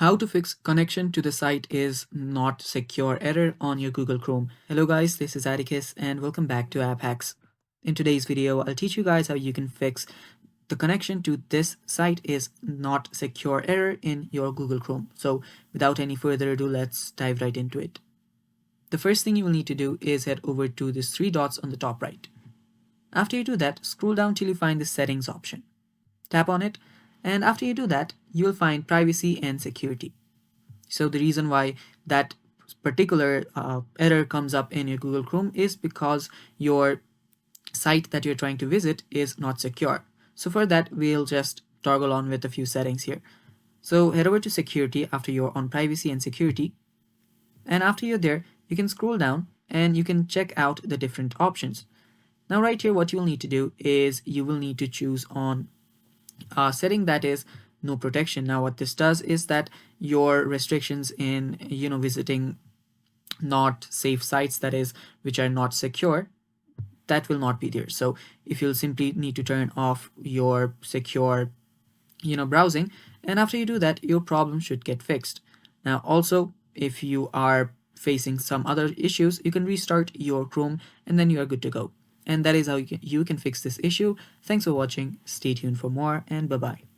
How to fix connection to the site is not secure error on your Google Chrome. Hello guys, this is Atticus and welcome back to App Hacks. In today's video, I'll teach you guys how you can fix the connection to this site is not secure error in your Google Chrome. So without any further ado, let's dive right into it. The first thing you will need to do is head over to these three dots on the top right. After you do that, scroll down till you find the settings option. Tap on it, and after you do that, you will find privacy and security. So the reason why that particular error comes up in your Google Chrome is because your site that you're trying to visit is not secure. So for that, we'll just toggle on with a few settings here. So head over to security after you're on privacy and security. And after you're there, you can scroll down and you can check out the different options. Now right here, what you'll need to do is you will need to choose on a setting that is no protection. Now what this does is that your restrictions in visiting not safe sites, that is which are not secure, that will not be there. So if you'll simply need to turn off your secure browsing, and after you do that, your problem should get fixed. Now also, if you are facing some other issues, you can restart your Chrome and then you are good to go. And that is how you can fix this issue. Thanks for watching. Stay tuned for more, and bye bye.